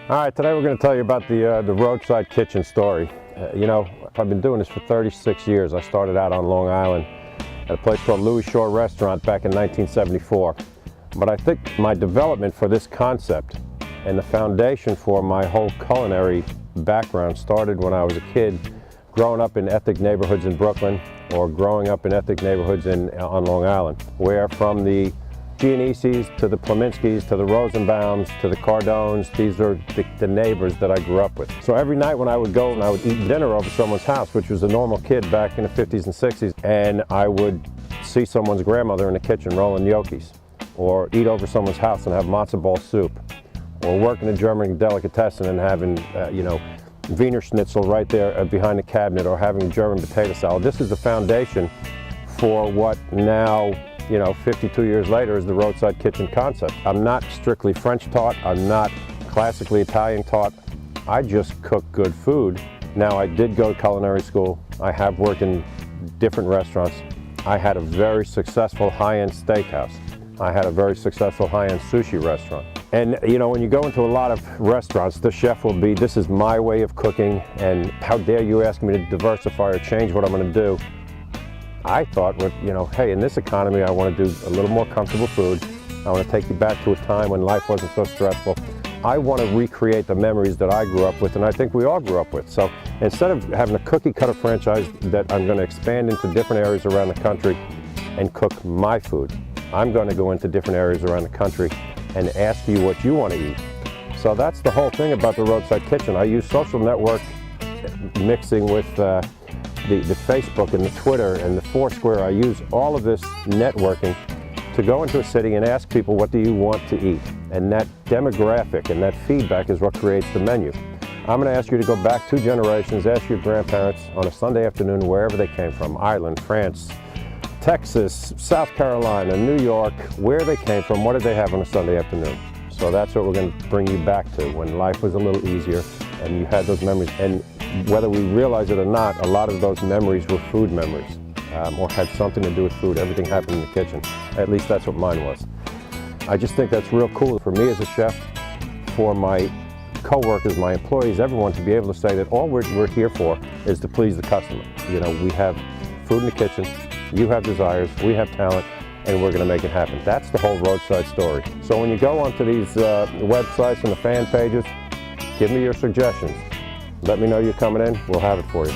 All right, today we're going to tell you about the roadside kitchen story. I've been doing this for 36 years. I started out on Long Island at a place called Louis Shore Restaurant back in 1974. But I think my development for this concept and the foundation for my whole culinary background started when I was a kid, growing up in ethnic neighborhoods in Brooklyn or growing up in ethnic neighborhoods on Long Island, where from the Giannisis to the Pleminskis to the Rosenbaums to the Cardones, these are the neighbors that I grew up with. So every night when I would go and I would eat dinner over someone's house, which was a normal kid back in the 50s and 60s, and I would see someone's grandmother in the kitchen rolling gnocchis, or eat over someone's house and have matzo ball soup, or work in a German delicatessen and having, Wiener Schnitzel right there behind the cabinet, or having German potato salad. This is the foundation for what now, 52 years later, is the roadside kitchen concept. I'm not strictly French taught. I'm not classically Italian taught. I just cook good food. Now, I did go to culinary school. I have worked in different restaurants. I had a very successful high-end steakhouse. I had a very successful high-end sushi restaurant. And when you go into a lot of restaurants, the chef will be, this is my way of cooking, and how dare you ask me to diversify or change what I'm going to do. I thought, hey, in this economy, I want to do a little more comfortable food. I want to take you back to a time when life wasn't so stressful. I want to recreate the memories that I grew up with, and I think we all grew up with. So instead of having a cookie cutter franchise that I'm going to expand into different areas around the country and cook my food, I'm going to go into different areas around the country and ask you what you want to eat. So that's the whole thing about the roadside kitchen. I use social network mixing with the Facebook and the Twitter and the Foursquare. I use all of this networking to go into a city and ask people, what do you want to eat? And that demographic and that feedback is what creates the menu. I'm going to ask you to go back 2 generations, ask your grandparents on a Sunday afternoon, wherever they came from, Ireland, France, Texas, South Carolina, New York, where they came from, what did they have on a Sunday afternoon? So that's what we're going to bring you back to, when life was a little easier and you had those memories. And whether we realize it or not, a lot of those memories were food memories, or had something to do with food. Everything happened in the kitchen. At least that's what mine was. I just think that's real cool for me as a chef, for my co-workers, my employees, everyone, to be able to say that all we're here for is to please the customer. We have food in the kitchen, you have desires, we have talent, and we're going to make it happen. That's the whole roadside story. So when you go onto these websites and the fan pages, give me your suggestions. Let me know you're coming in, we'll have it for you.